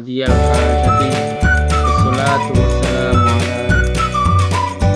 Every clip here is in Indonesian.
qadiyal hajati. Wassalatu wassalamu ala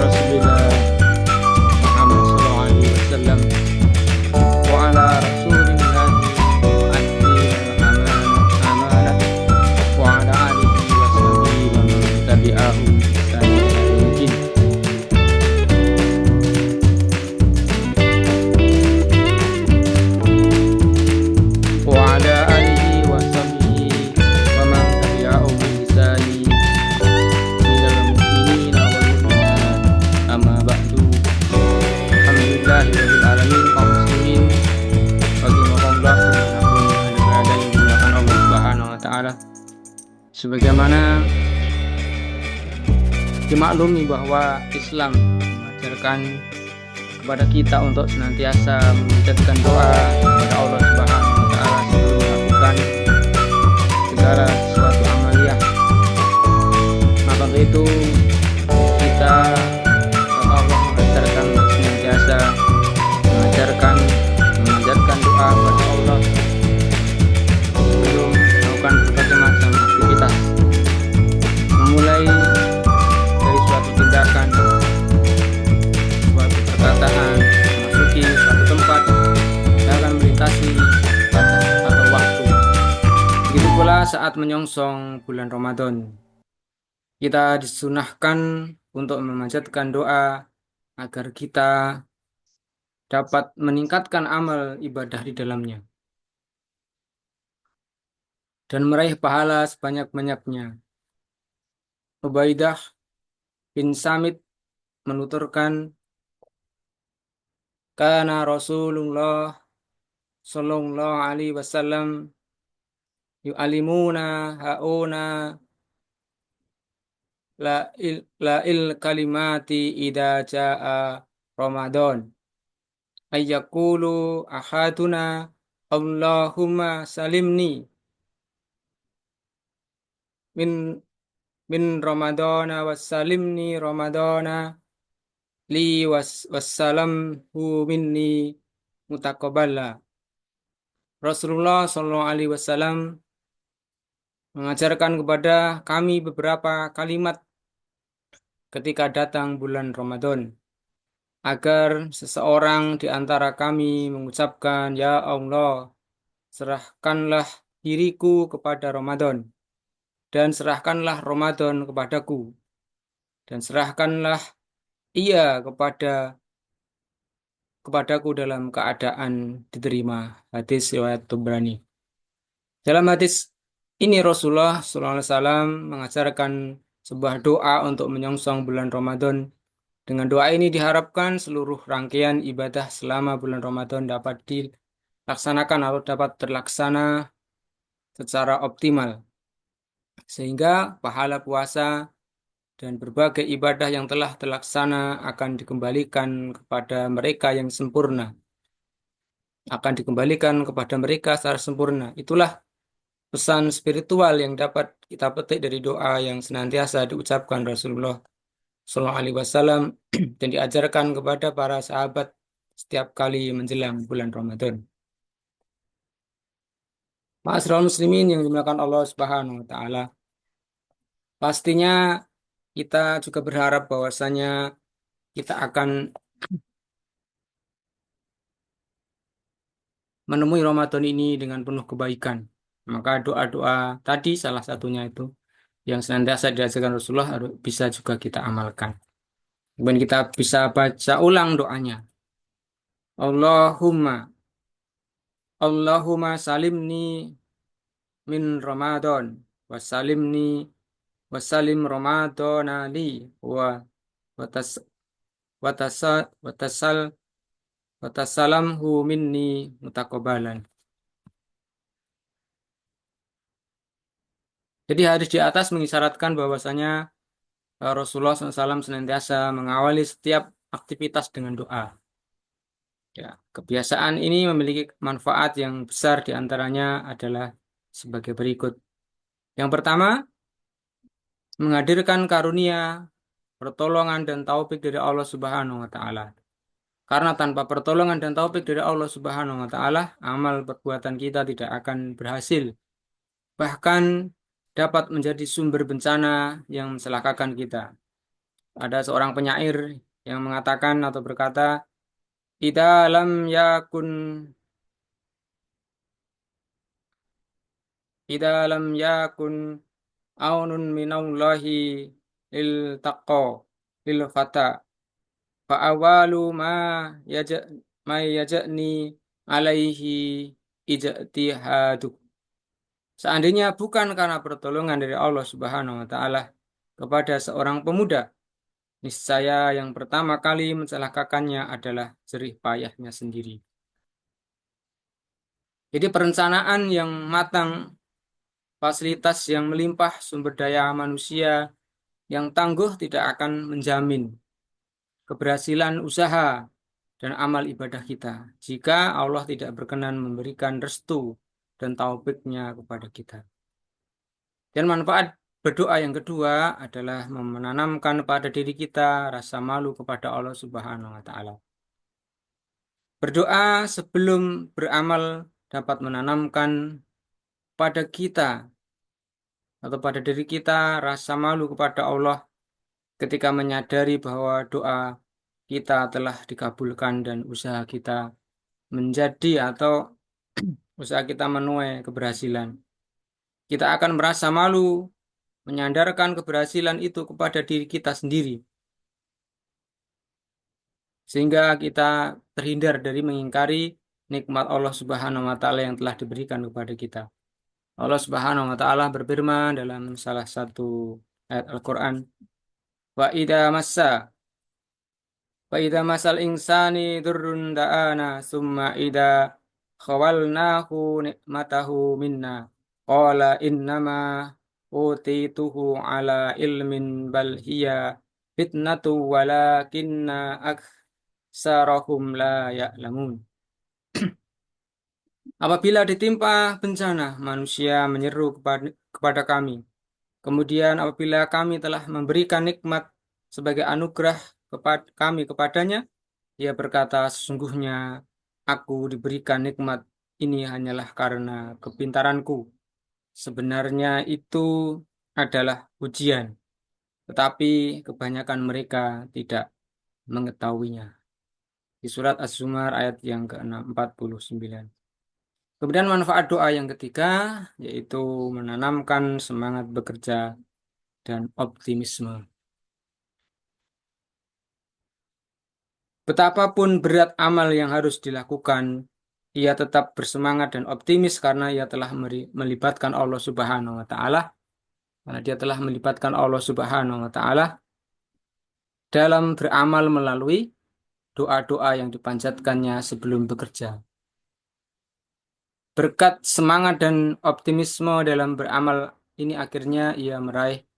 Rasulillah Muhammad sallallahu alaihi wasallam wa ala Rasulillah amanah wa ala alihi wa sahbihi wa man tabi'ahum bi ihsan ila yaumil wa ala alihi wa sahbihi wa man tabi'ahum bi ihsan minal mu'minina wal mu'minat amma ba'du. Alhamdulillahirabbil alamin, kaum muslimin rahimakumullah, dimanapun Anda berada yang dimuliakan Allah Subhanahu wa taala. Sebagaimana dimaklumi bahwa Islam mengajarkan kepada kita untuk senantiasa memanjatkan doa kepada Allah Subhanahu wa taala sebelum melakukan segala sesuatu amaliyah. Maka untuk itu kita Allah mengajarkan untuk senantiasa memanjatkan doa kepada Allah sebelum melakukan berbagai macam aktivitas, memulai dari suatu tindakan, suatu perkataan, memasuki suatu tempat, bahkan melintasi batas atau waktu. Begitu pula saat menyongsong bulan Ramadan, kita disunahkan untuk memanjatkan doa agar kita dapat meningkatkan amal ibadah di dalamnya dan meraih pahala sebanyak-banyaknya. Ubaidah bin Samit menuturkan, kana Rasulullah sallallahu alaihi wasallam yu'alimuna hauna la il kalimati idza jaa Ramadan ayyakulu ahaduna Allahumma salimni min Ramadana wassalimni Ramadana li wassalamhu minni mutaqabbala. Rasulullah sallallahu alaihi wasallam mengajarkan kepada kami beberapa kalimat ketika datang bulan Ramadan, agar seseorang di antara kami mengucapkan, ya Allah, serahkanlah diriku kepada Ramadan, dan serahkanlah Ramadan kepadaku, dan serahkanlah ia kepadaku dalam keadaan diterima. Hadis riwayat Tabrani. Dalam hadis ini Rasulullah SAW mengajarkan sebuah doa untuk menyongsong bulan Ramadan. Dengan doa ini diharapkan seluruh rangkaian ibadah selama bulan Ramadan dapat dilaksanakan atau dapat terlaksana secara optimal, sehingga pahala puasa dan berbagai ibadah yang telah terlaksana akan dikembalikan kepada mereka yang sempurna, akan dikembalikan kepada mereka secara sempurna. Itulah pesan spiritual yang dapat kita petik dari doa yang senantiasa diucapkan Rasulullah Sallallahu Alaihi Wasallam dan diajarkan kepada para sahabat setiap kali menjelang bulan Ramadan. Ma'asyiral muslimin yang dimuliakan Allah Subhanahu wa taala, pastinya kita juga berharap bahwasanya kita akan menemui Ramadan ini dengan penuh kebaikan. Maka doa-doa tadi salah satunya itu yang senantiasa diajarkan Rasulullah bisa juga kita amalkan. Kemudian kita bisa baca ulang doanya. Allahumma salimni min Ramadan wasalim Ramadana li watasalamhu minni mutaqabbalan. Jadi hadis di atas mengisyaratkan bahwasanya Rasulullah SAW senantiasa mengawali setiap aktivitas dengan doa. Ya, kebiasaan ini memiliki manfaat yang besar, diantaranya adalah sebagai berikut. Yang pertama, menghadirkan karunia, pertolongan dan taufik dari Allah Subhanahu wa taala. Karena tanpa pertolongan dan taufik dari Allah Subhanahu wa taala, amal perbuatan kita tidak akan berhasil. Bahkan dapat menjadi sumber bencana yang mencelakakan kita. Ada seorang penyair yang mengatakan atau berkata, "Idza lam yakun idza lam yakun aunun minallahi lil taqwa lil fata fa awalu yaja ma yajani alaihi ijtihadu." Seandainya bukan karena pertolongan dari Allah Subhanahu wa taala kepada seorang pemuda, niscaya yang pertama kali mencelakakannya adalah jerih payahnya sendiri. Jadi perencanaan yang matang, fasilitas yang melimpah, sumber daya manusia yang tangguh tidak akan menjamin keberhasilan usaha dan amal ibadah kita jika Allah tidak berkenan memberikan restu dan taufiknya kepada kita. Dan manfaat berdoa yang kedua adalah menanamkan pada diri kita rasa malu kepada Allah Subhanahu wa taala. Berdoa sebelum beramal dapat menanamkan pada kita atau pada diri kita rasa malu kepada Allah ketika menyadari bahwa doa kita telah dikabulkan dan usaha kita menjadi atau usaha kita menuai keberhasilan. Kita akan merasa malu menyandarkan keberhasilan itu kepada diri kita sendiri, sehingga kita terhindar dari mengingkari nikmat Allah Subhanahu wa taala yang telah diberikan kepada kita. Allah Subhanahu wa taala berfirman dalam salah satu ayat Al-Qur'an, "Wa idza massa wa idza masal insani dzurrun da'ana summa idza khawalnahu nikmatahu minna qala innama utituhu ala ilmin bal hiya fitnatu walakinna aksarahum la ya'lamun." Apabila ditimpa bencana, manusia menyeru kepada kami. Kemudian apabila kami telah memberikan nikmat sebagai anugerah kami kepadanya, ia berkata, "Sesungguhnya aku diberikan nikmat ini hanyalah karena kepintaranku. Sebenarnya itu adalah ujian, tetapi kebanyakan mereka tidak mengetahuinya." Di surat Az-Zumar ayat yang ke-49. Kemudian manfaat doa yang ketiga yaitu menanamkan semangat bekerja dan optimisme. Betapapun berat amal yang harus dilakukan, ia tetap bersemangat dan optimis karena ia telah melibatkan Allah Subhanahu wa taala. Karena dia telah melibatkan Allah Subhanahu wa taala dalam beramal melalui doa-doa yang dipanjatkannya sebelum bekerja. Berkat semangat dan optimisme dalam beramal ini akhirnya ia meraih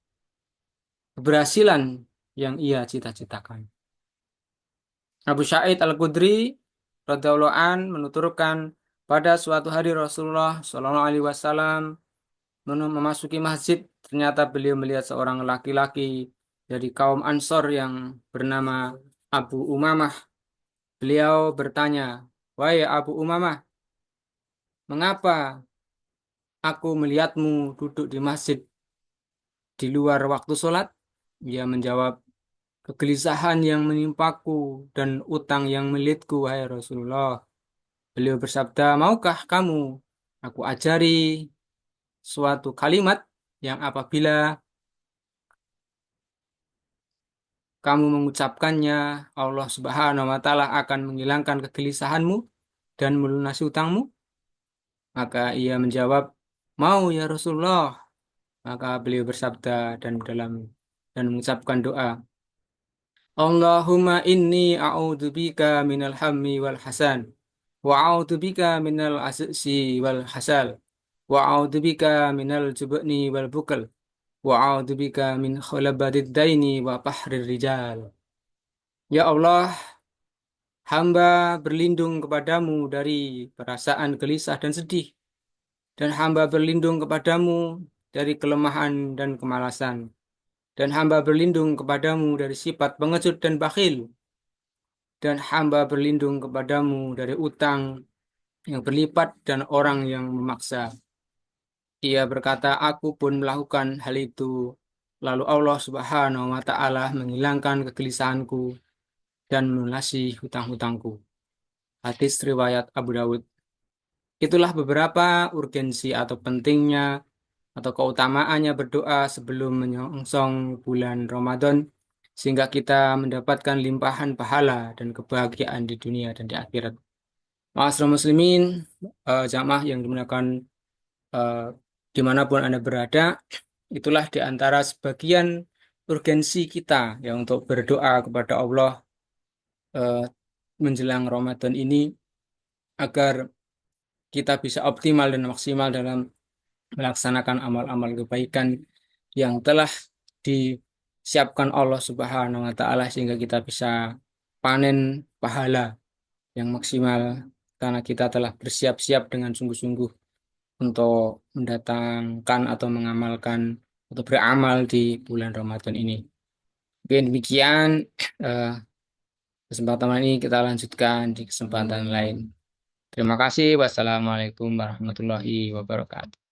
keberhasilan yang ia cita-citakan. Abu Sa'id Al-Khudri radhiyallahu an menuturkan pada suatu hari Rasulullah Shallallahu alaihi wasallam memasuki masjid, ternyata beliau melihat seorang laki-laki dari kaum Ansor yang bernama Abu Umamah. Beliau bertanya, "Wahai Abu Umamah, mengapa aku melihatmu duduk di masjid di luar waktu sholat?" Dia menjawab, "Kegelisahan yang menimpaku dan utang yang melitku, wahai Rasulullah." Beliau bersabda, "Maukah kamu aku ajari suatu kalimat yang apabila kamu mengucapkannya, Allah Subhanahu wa taala akan menghilangkan kegelisahanmu dan melunasi utangmu?" Maka ia menjawab, "Mau ya Rasulullah." Maka beliau bersabda dan mengucapkan doa, "Allahumma inni a'udzubika minal hammi wal hasan wa a'udzubika minal asyi wal hasal wa a'udzubika minal jubni wal bukal wa a'udzubika min khalabatid daini wa fahrir rijal." Ya Allah, hamba berlindung kepadamu dari perasaan gelisah dan sedih, dan hamba berlindung kepadamu dari kelemahan dan kemalasan, dan hamba berlindung kepadamu dari sifat pengecut dan bakhil, dan hamba berlindung kepadamu dari utang yang berlipat dan orang yang memaksa. Ia berkata, aku pun melakukan hal itu. Lalu Allah Subhanahu wa Ta'ala menghilangkan kegelisahanku dan melunasi hutang-hutangku. Hadis riwayat Abu Dawud. Itulah beberapa urgensi atau pentingnya atau keutamaannya berdoa sebelum menyongsong bulan Ramadan sehingga kita mendapatkan limpahan pahala dan kebahagiaan di dunia dan di akhirat. Ma'asyiral muslimin, jamaah yang dimuliakan eh, dimanapun Anda berada, itulah di antara sebagian urgensi kita ya untuk berdoa kepada Allah eh, menjelang Ramadan ini agar kita bisa optimal dan maksimal dalam melaksanakan amal-amal kebaikan yang telah disiapkan Allah Subhanahu wa Ta'ala sehingga kita bisa panen pahala yang maksimal karena kita telah bersiap-siap dengan sungguh-sungguh untuk mendatangkan atau mengamalkan atau beramal di bulan Ramadan ini. Oke, demikian eh, kesempatan ini kita lanjutkan di kesempatan lain. Terima kasih. Wassalamualaikum warahmatullahi wabarakatuh.